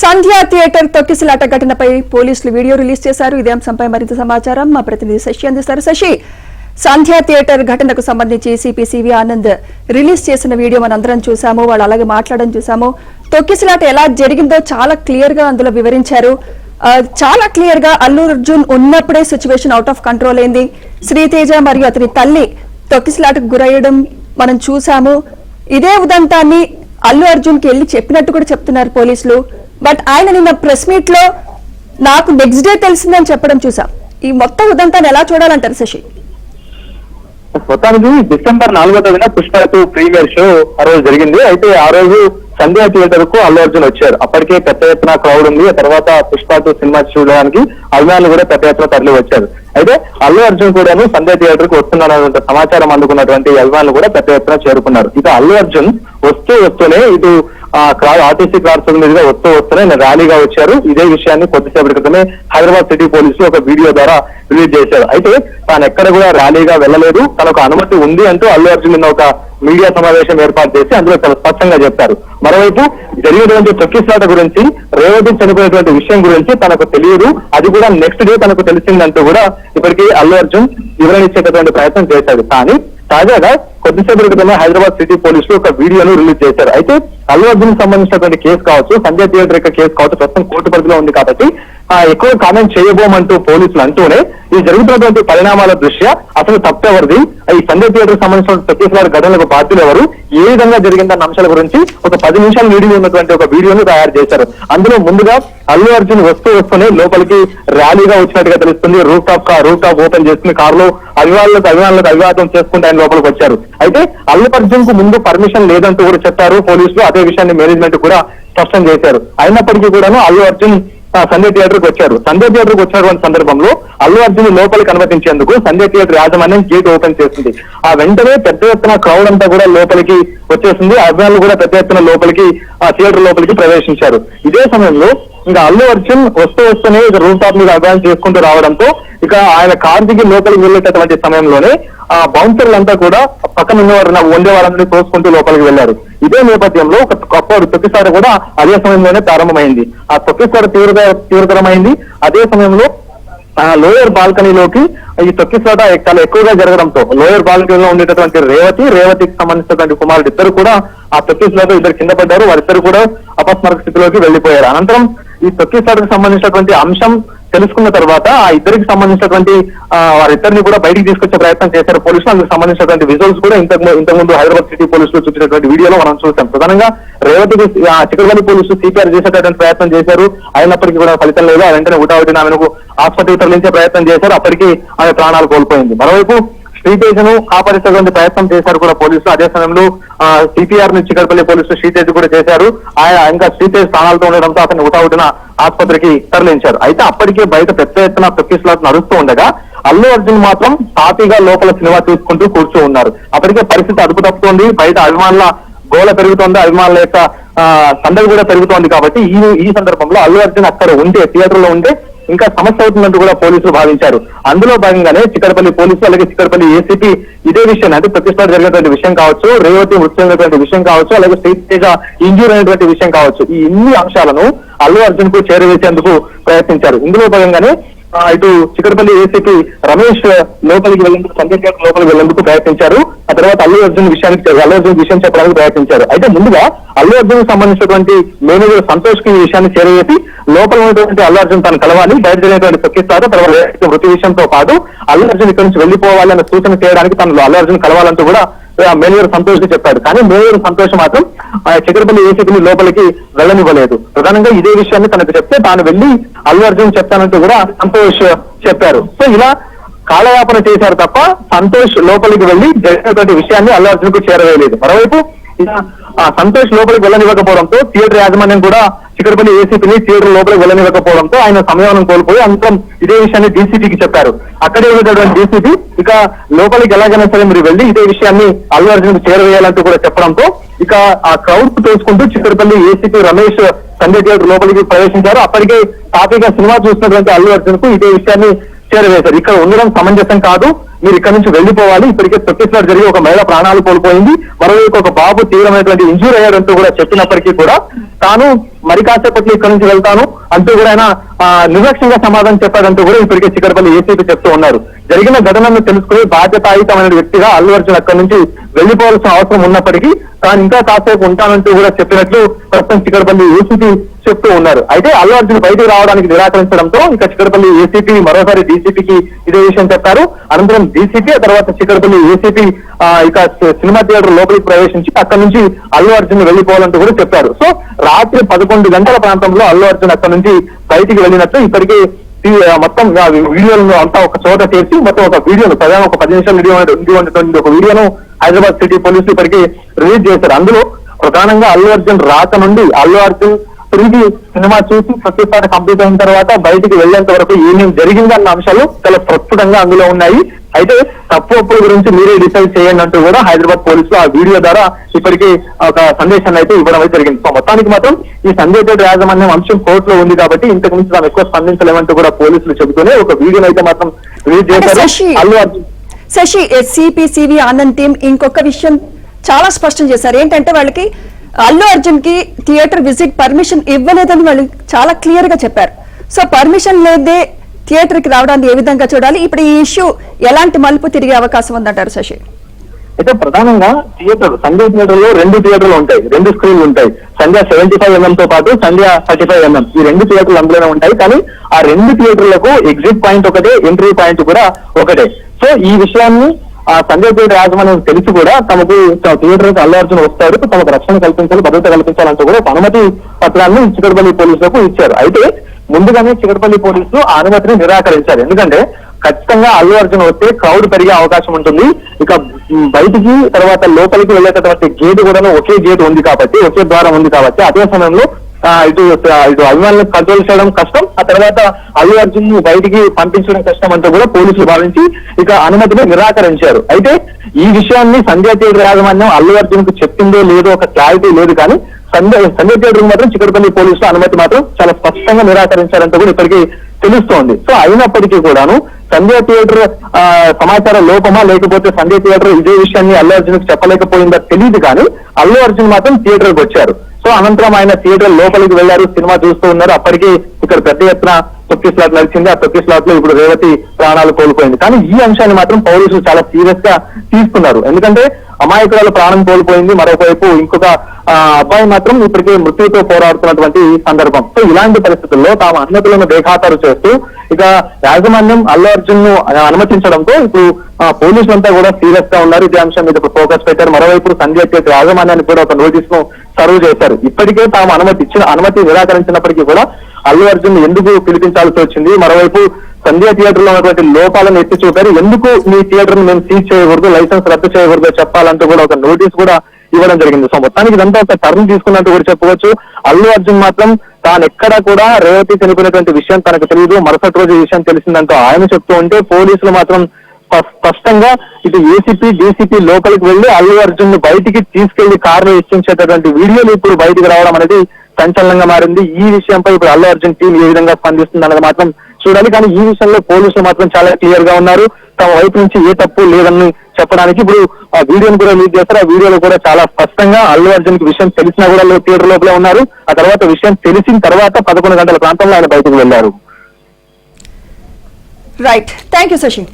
సంధ్యా theatre తొక్కిసలాట ఘటనపై పోలీసులు వీడియో రిలీజ్ చేశారు. ఇదే అంశంపై మరింత సమాచారం మా ప్రతినిధి శశి అందిస్తారు. శశి, సంధ్యా థియేటర్ ఘటనకు సంబంధించి సిపి సివి ఆనంద్ రిలీజ్ చేసిన వీడియో మనందరం చూసాము. వాళ్ళు అలాగే మాట్లాడడం చూసాము. తొక్కిసలాట ఎలా జరిగిందో చాలా క్లియర్ గా అందులో వివరించారు. చాలా క్లియర్ గా అల్లు అర్జున్ ఉన్నప్పుడే సిచ్యువేషన్ అవుట్ ఆఫ్ కంట్రోల్ అయింది. శ్రీతేజ మరియు అతని తల్లి తొక్కిసలాటకు గురయ్యడం మనం చూసాము. ఇదే ఉదంతాన్ని అల్లు అర్జున్ కి వెళ్లి చెప్పినట్టు కూడా చెప్తున్నారు పోలీసులు. బట్ ఆయన నిన్న ప్రెస్ మీట్ లో నాకు నెక్స్ట్ డే తెలిసిందని చెప్పడం చూసాం. ఈ మొత్తం ఉదంతాన్ని ఎలా చూడాలంటారు శశి? మొత్తానికి డిసెంబర్ 4వ తేదీన పుష్ప 2 ప్రీమియర్ షో ఆ రోజు జరిగింది. అయితే ఆ రోజు సంధ్యా థియేటర్ కు అల్లు అర్జున్ వచ్చారు. అప్పటికే పెద్ద ఎత్తున క్రౌడ్ ఉంది. ఆ తర్వాత పుష్ప 2 సినిమా చూడడానికి అభిమానులు కూడా పెద్ద ఎత్తున తరలి వచ్చారు. అయితే అల్లు అర్జున్ కూడాను సంధ్యా థియేటర్ కు వస్తున్నారన్న సమాచారం అందుకున్నటువంటి అభిమానులు కూడా పెద్ద ఎత్తున చేరుకున్నారు. ఇక అల్లు అర్జున్ వస్తూనే ఇటు ఆర్టీసీ క్లాస్ మీదుగా వస్తూనే ర్యాలీగా వచ్చారు. ఇదే విషయాన్ని కొద్దిసేపటి క్రితమే హైదరాబాద్ సిటీ పోలీసులు ఒక వీడియో ద్వారా రిలీజ్ చేశారు. అయితే తాను ఎక్కడ కూడా ర్యాలీగా వెళ్ళలేదు, తనకు అనుమతి ఉంది అంటూ అల్లు అర్జున్ నిన్న ఒక మీడియా సమావేశం ఏర్పాటు చేసి అందులో చాలా స్పష్టంగా చెప్పారు. మరోవైపు జరిగినటువంటి తొక్కిసలాట గురించి, రేవతి చనిపోయినటువంటి విషయం గురించి తనకు తెలియదు, అది కూడా నెక్స్ట్ డే తనకు తెలిసిందంటూ కూడా ఇప్పటికీ అల్లు అర్జున్ వివరణ ఇచ్చేటటువంటి ప్రయత్నం చేశాడు. కానీ తాజాగా కొద్దిసేపటి క్రితమే హైదరాబాద్ సిటీ పోలీసులు ఒక వీడియోను రిలీజ్ చేశారు. అయితే అల్లు అర్జున్ సంబంధించినటువంటి కేసు కావచ్చు, సంజయ్ థియేటర్ యొక్క కేసు కావచ్చు, ప్రస్తుతం కోర్టు పరిధిలో ఉంది కాబట్టి ఎక్కువ కామెంట్ చేయబోమంటూ పోలీసులు అంటూనే ఈ జరుగుతున్నటువంటి పరిణామాల దృష్ట్యా అసలు తప్పెవరిది, ఈ సంజయ్ థియేటర్ సంబంధించిన ఛత్తీస్గఢ్ ఘటనలకు బాధ్యులు ఎవరు, ఏ విధంగా జరిగిందన్న అంశాల గురించి ఒక 10 నిమిషాల వీడియో ఉన్నటువంటి ఒక వీడియోను తయారు చేశారు. అందులో ముందుగా అల్లు అర్జున్ వస్తూనే లోపలికి ర్యాలీగా వచ్చినట్టుగా తెలుస్తుంది. రూఫ్ టాప్ ఓపెన్ చేసుకుని కారులో అభిమానులకు అభివాదం చేసుకుంటూ ఆయన లోపలికి వచ్చారు. అయితే అల్లు అర్జున్ కు ముందు పర్మిషన్ లేదంటూ కూడా చెప్పారు పోలీసులు. అదే విషయాన్ని మేనేజ్మెంట్ కూడా స్పష్టం చేశారు. అయినప్పటికీ కూడాను అల్లు అర్జున్ సంజయ్ థియేటర్ కు వచ్చారు. సంజయ్ థియేటర్ కు వచ్చినటువంటి సందర్భంలో అల్లు అర్జున్ లోపలికి అనుమతించేందుకు సంజయ్ థియేటర్ యాజమాన్యం గేట్ ఓపెన్ చేసింది. ఆ వెంటనే పెద్ద ఎత్తున క్రౌడ్ అంతా కూడా లోపలికి వచ్చేసింది. అభిమానులు కూడా పెద్ద ఎత్తున లోపలికి థియేటర్ లోపలికి ప్రవేశించారు. ఇదే సమయంలో ఇంకా అల్లు అర్జున్ వస్తూనే రూఫ్ టాప్ మీద అభిమానం చేసుకుంటూ రావడంతో ఇక ఆయన కార్ దిగి లోపలికి వెళ్ళేటటువంటి సమయంలోనే ఆ బౌన్సర్లంతా కూడా పక్కన ఉన్నవారు వండే వాళ్ళందరినీ తోసుకుంటూ లోపలికి వెళ్లారు. ఇదే నేపథ్యంలో ఒక తొక్కిసలాట కూడా అదే సమయంలోనే ప్రారంభమైంది. ఆ తొక్కిసలాట తీవ్రతరమైంది. అదే సమయంలో లోయర్ బాల్కనీలోకి ఈ తొక్కిసలాట చాలా ఎక్కువగా జరగడంతో లోయర్ బాల్కనీలో ఉండేటటువంటి రేవతికి సంబంధించినటువంటి కుమారుడు ఇద్దరు కూడా ఆ తొక్కిసలాట ఇద్దరు కింద పడ్డారు. వారిద్దరు కూడా అపస్మారక స్థితిలోకి వెళ్లిపోయారు. అనంతరం ఈ తొక్కిసలాటకు సంబంధించినటువంటి అంశం తెలుసుకున్న తర్వాత ఆ ఇద్దరికి సంబంధించినటువంటి వారిద్దరిని కూడా బయటికి తీసుకొచ్చే ప్రయత్నం చేశారు పోలీసులు. అందుకు సంబంధించినటువంటి విజువల్స్ కూడా ఇంతకుముందు హైదరాబాద్ సిటీ పోలీసులు చూపించినటువంటి వీడియోలో మనం చూసాం. ప్రధానంగా రేవతికి చిక్కడపల్లి పోలీసులు సిపిఆర్ చేసేటటువంటి ప్రయత్నం చేశారు. అయినప్పటికీ కూడా ఫలితం లేదు. వెంటనే ఉటావుటిన ఆమెను ఆసుపత్రికి తరలించే ప్రయత్నం చేశారు. అప్పటికి ఆమె ప్రాణాలు కోల్పోయింది. మరోవైపు శ్రీతేజను కాపాడేటటువంటి ప్రయత్నం చేశారు కూడా పోలీసులు. అదే సమయంలో సిపిఆర్ ను చిక్కడపల్లి పోలీసులు శ్రీతేజ్ కూడా చేశారు. ఆయన ఇంకా శ్రీతేజ్ ప్రాణాలతో ఉండడంతో అతన్ని ఉటావుటిన ఆసుపత్రికి తరలించారు. అయితే అప్పటికే బయట పెద్ద ఎత్తున తొక్కిసలాట నడుస్తూ ఉండగా అల్లు అర్జున్ మాత్రం తాపీగా లోపల సినిమా చూసుకుంటూ కూర్చో ఉన్నారు. అప్పటికే పరిస్థితి అదుపు తప్పుతోంది. బయట అభిమానుల గోల పెరుగుతోంది, అభిమానుల యొక్క సందడి కూడా పెరుగుతోంది. కాబట్టి ఈ సందర్భంలో అల్లు అర్జున్ అక్కడ ఉంటే, థియేటర్ లో ఉంటే ఇంకా సమస్య అవుతుందంటూ కూడా పోలీసులు భావించారు. అందులో భాగంగానే చిక్కడపల్లి పోలీసులు అలాగే చిక్కడపల్లి ఏసీపీ ఇదే విషయాన్ని, అంటే ప్రతిష్ట జరిగినటువంటి విషయం కావచ్చు, రేవతి మృతి చెందినటువంటి విషయం కావచ్చు, అలాగే శ్రీతేజ ఇంజూర్ అయినటువంటి విషయం కావచ్చు, ఈ ఇన్ని అంశాలను అల్లు అర్జున్ కు చేరవేసేందుకు ప్రయత్నించారు. ఇందులో భాగంగానే ఇటు చిక్కడపల్లి ఏసీపీ రమేష్ లోపలికి వెళ్ళేందుకు, సంజయ్ థియేటర్ లోపలికి వెళ్లేందుకు ప్రయత్నించారు. ఆ తర్వాత అల్లు అర్జున్ విషయం చెప్పడానికి ప్రయత్నించారు. అయితే ముందుగా అల్లు అర్జున్ సంబంధించినటువంటి మేనేజర్ సంతోష్ కి ఈ విషయాన్ని చేరవేసి లోపల ఉన్నటువంటి అల్లు అర్జున్ తను కలవాలి, బయట జరిగినటువంటి తొక్కిస్తారు, తర్వాత మృతి విషయంతో పాటు అల్లు అర్జున్ ఇక్కడి నుంచి వెళ్లిపోవాలి అన్న సూచన చేయడానికి తను అల్లు అర్జున్ కలవాలంటూ కూడా మేనేజర్ సంతోష్ కి చెప్పాడు. కానీ మేనేజర్ సంతోష్ మాత్రం చిక్కడపల్లి ఏసీపీని లోపలికి వెళ్ళనివ్వలేదు. ప్రధానంగా ఇదే విషయాన్ని తనకు చెప్తే తాను వెళ్లి అల్లు అర్జున్ చెప్తానంటూ కూడా సంతోష్ చెప్పారు. సో ఇలా కాలయాపన చేశారు తప్ప సంతోష్ లోపలికి వెళ్లి జరిగినటువంటి విషయాన్ని అల్లు అర్జున్ కు చేరవేయలేదు. మరోవైపు సంతోష్ లోపలికి వెళ్ళనివ్వకపోవడంతో థియేటర్ యాజమాన్యం కూడా చిక్కడపల్లి ఏసీపీని థియేటర్ లోపలికి వెళ్ళనివ్వకపోవడంతో ఆయన సంయమనం కోల్పోయి అనంతరం ఇదే విషయాన్ని డీసీపీకి చెప్పారు. అక్కడే ఉన్నటువంటి డీసీపీ ఇక లోపలికి ఎలాగైనా సరే మీరు వెళ్లి ఇదే విషయాన్ని అల్లు అర్జున్ కు చేరవేయాలంటూ కూడా చెప్పడంతో ఇక ఆ క్రౌడ్ కు తోసుకుంటూ చిక్కడపల్లి ఏసీపీ రమేష్ సంజయ్ థియేటర్ లోపలికి ప్రవేశించారు. అప్పటికే తాపీగా సినిమా చూసినటువంటి అల్లు అర్జున్ కు ఇదే విషయాన్ని చేరవేశారు. ఇక్కడ ఉండడం సమంజసం కాదు, మీరు ఇక్కడ నుంచి వెళ్లిపోవాలి, ఇప్పటికే తొక్కిసలాట జరిగి ఒక మహిళ ప్రాణాలు కోల్పోయింది, మరోవైపు ఒక బాబు తీవ్రమైనటువంటి ఇంజూరీ అయ్యాడంటూ కూడా చెప్పినప్పటికీ కూడా తాను మరి కాసేపట్లో ఇక్కడ నుంచి వెళ్తాను అంటూ కూడా ఆయన నిర్లక్ష్యంగా సమాధానం చెప్పాడంటూ కూడా ఇప్పటికే చిక్కడపల్లి ఏసీపీ చెప్తూ ఉన్నారు. జరిగిన ఘటనను తెలుసుకుని బాధ్యతాయుతమైన వ్యక్తిగా అల్లు అర్జున్ అక్కడి నుంచి వెళ్లిపోవాల్సిన అవసరం ఉన్నప్పటికీ తాను ఇంకా కాసేపు ఉంటానంటూ కూడా చెప్పినట్లు ప్రస్తుతం చిక్కడపల్లి ఏసీపీ చెప్తూ ఉన్నారు. అయితే అల్లు అర్జున్ బయటకు రావడానికి నిరాకరించడంతో ఇక చిక్కడపల్లి ఏసీపీ మరోసారి డీసీపీకి ఇదే విషయం చెప్పారు. అనంతరం డీసీపీ ఆ తర్వాత చిక్కడపల్లి ఏసీపీ ఇక సినిమా థియేటర్ లోపలికి ప్రవేశించి అక్కడి నుంచి అల్లు అర్జున్ వెళ్లిపోవాలంటూ కూడా చెప్పారు. సో రాత్రి 11 గంటల ప్రాంతంలో అల్లు అర్జున్ అక్కడి నుంచి బయటికి వెళ్ళినట్లు ఇప్పటికే మొత్తం వీడియోలను అంతా ఒక చోట చేసి మొత్తం ఒక వీడియోను ప్రధాన ఒక 10 నిమిషాల వీడియో ఉన్నటువంటి ఒక వీడియోను హైదరాబాద్ సిటీ పోలీసులు ఇప్పటికీ రిలీజ్ చేశారు. అందులో ప్రధానంగా అల్లు అర్జున్ రాక నుండి అల్లు అర్జున్ తిరిగి సినిమా చూసి ప్రతిసారి కంప్లీట్ అయిన తర్వాత బయటికి వెళ్లేంత వరకు ఏమేమి జరిగిందన్న అంశాలు చాలా ప్రస్ఫుటంగా అందులో ఉన్నాయి. అయితే తప్పు ఒప్పుల గురించి మీరే డిసైడ్ చేయండి అంటూ కూడా హైదరాబాద్ పోలీసులు ఆ వీడియో ద్వారా ఇప్పటికీ ఒక సందేశాన్ని అయితే ఇవ్వడం అయితే జరిగింది. సో మొత్తానికి మాత్రం ఈ సంజయ్ థియేటర్ యాజమాన్యం అంశం కోర్టులో ఉంది కాబట్టి ఇంతకు మించి తాము ఎక్కువ స్పందించలేమంటూ కూడా పోలీసులు చెబుతూనే ఒక వీడియోని అయితే మాత్రం రిలీజ్ చేశారు. అల్లు అర్జున్ శశి సిపి ఆనంద్ టీం ఇంకొక విషయం చాలా స్పష్టం చేశారు. ఏంటంటే వాళ్ళకి అల్లు అర్జున్ కి థియేటర్ విజిట్ పర్మిషన్ ఇవ్వలేదని వాళ్ళు చాలా క్లియర్ గా చెప్పారు. సో పర్మిషన్ లేదే థియేటర్ కి రావడాన్ని ఏ విధంగా చూడాలి, ఇప్పుడు ఈ ఇష్యూ ఎలాంటి మలుపు తిరిగే అవకాశం ఉందంటారు శశి? అయితే ప్రధానంగా థియేటర్ సంజయ్ థియేటర్ లో 2 థియేటర్లు ఉంటాయి, 2 స్క్రీన్లు ఉంటాయి. సంధ్య 75mm తో పాటు సంధ్య 35mm ఈ 2 థియేటర్లు అందులోనే ఉంటాయి. కానీ ఆ 2 థియేటర్లకు ఎగ్జిట్ పాయింట్ ఒకటే, ఎంట్రీ పాయింట్ కూడా ఒకటే. సో ఈ విషయాన్ని ఆ సంజయ్ థియేటర్ యాజమాన్యం తెలిసి కూడా తమకు థియేటర్ కి అల్లు అర్జున్ వస్తారు, తమకు రక్షణ కల్పించాలి, భద్రత కల్పించాలంటూ కూడా ఒక అనుమతి పత్రాన్ని చిక్కడపల్లి పోలీసులకు ఇచ్చారు. అయితే ముందుగానే చిక్కడపల్లి పోలీసులు ఆ అనుమతిని నిరాకరించారు. ఎందుకంటే ఖచ్చితంగా అల్లు అర్జున్ వస్తే క్రౌడ్ పెరిగే అవకాశం ఉంటుంది. ఇక బయటికి తర్వాత లోపలికి వెళ్ళేటటువంటి గేట్ కూడా ఒకే గేట్ ఉంది కాబట్టి, ఒకే ద్వారం ఉంది కాబట్టి అదే సమయంలో ఇటు అభిమానులను కంట్రోల్ చేయడం కష్టం, ఆ తర్వాత అల్లు అర్జున్ బయటికి పంపించడం కష్టం అంటూ కూడా పోలీసులు భావించి ఇక అనుమతిని నిరాకరించారు. అయితే ఈ విషయాన్ని సంజయ్ థియేటర్ యాజమాన్యం అల్లు అర్జున్ కు చెప్పిందో లేదో ఒక క్లారిటీ లేదు. కానీ సంజయ్ థియేటర్ మాత్రం చిక్కడపల్లి పోలీసులు అనుమతి మాత్రం చాలా స్పష్టంగా నిరాకరించారంటూ కూడా ఇప్పటికీ తెలుస్తోంది. సో అయినప్పటికీ కూడాను సంజయ్ థియేటర్ సమాచార లోపమా లేకపోతే సంజయ్ థియేటర్ ఇదే విషయాన్ని అల్లు అర్జున్ కు చెప్పలేకపోయిందో తెలియదు. కానీ అల్లు అర్జున్ మాత్రం థియేటర్కి వచ్చారు. సో అనంతరం ఆయన థియేటర్ లోపలికి వెళ్లారు, సినిమా చూస్తూ ఉన్నారు. అప్పటికి ఇక్కడ పెద్ద ఎత్తున తొక్కిసలాట్ నడిచింది. ఆ తొక్కిసలాట్ లో ఇప్పుడు రేవతి ప్రాణాలు కోల్పోయింది. కానీ ఈ అంశాన్ని మాత్రం పోలీసులు చాలా సీరియస్ గా తీసుకున్నారు. ఎందుకంటే అమాయకురాలు ప్రాణం కోల్పోయింది, మరోవైపు ఇంకొక అబ్బాయి మాత్రం ఇప్పటికే మృత్యుతో పోరాడుతున్నటువంటి సందర్భం. సో ఇలాంటి పరిస్థితుల్లో తాము అనుమతులను బేఖాతరు చేస్తూ ఇక యాజమాన్యం అల్లు అర్జున్ ను అనుమతించడంతో ఇప్పుడు పోలీసులంతా కూడా సీరియస్ గా ఉన్నారు. ఇదే అంశం మీద ఫోకస్ పెట్టారు. మరోవైపు సంజయ్ థియేటర్ యాజమాన్యానికి కూడా ఒక నోటీస్ ను సర్వ్ చేశారు. ఇప్పటికే తాము అనుమతి నిరాకరించినప్పటికీ కూడా అల్లు అర్జున్ ఎందుకు పిలిపించాల్సి వచ్చింది, మరోవైపు సంజయ్ థియేటర్ లో ఉన్నటువంటి లోపాలను ఎత్తి చూపారు. ఎందుకు మీ థియేటర్ ను మేము సీజ్ చేయకూడదు, లైసెన్స్ రద్దు చేయకూడదు చెప్పాలంటూ కూడా ఒక నోటీస్ కూడా ఇవ్వడం జరిగింది. సో మొత్తానికి ఇదంతా ఒక టర్న్ తీసుకున్నట్టు కూడా చెప్పవచ్చు. అల్లు అర్జున్ మాత్రం తాను ఎక్కడా కూడా రేవతి చనిపోయినటువంటి విషయం తనకు తెలియదు, మరుసటి రోజు ఈ విషయం తెలిసిందంటూ ఆయన చెప్తూ ఉంటే పోలీసులు మాత్రం స్పష్టంగా ఇటు ఏసీపీ డీసీపీ లోపలికి వెళ్లి అల్లు అర్జున్ ను బయటికి తీసుకెళ్లి కారులో ఎక్కించేటటువంటి వీడియోలు ఇప్పుడు బయటికి రావడం అనేది సంచలనంగా మారింది. ఈ విషయంపై ఇప్పుడు అల్లు అర్జున్ టీం ఏ విధంగా స్పందిస్తుంది అన్నది మాత్రం చూడాలి. కానీ ఈ విషయంలో పోలీసులు మాత్రం చాలా క్లియర్ గా ఉన్నారు. తమ వైపు నుంచి ఏ తప్పు లేదని చెప్పడానికి ఇప్పుడు ఆ వీడియోని కూడా రిలీజ్ చేస్తారు. ఆ వీడియోలో కూడా చాలా స్పష్టంగా అల్లు అర్జున్ కి విషయం తెలిసినా కూడా థియేటర్ లోపలే ఉన్నారు. ఆ తర్వాత విషయం తెలిసిన తర్వాత 11 గంటల ప్రాంతంలో ఆయన బయటకు వెళ్లారు. Right, thank you Shashi.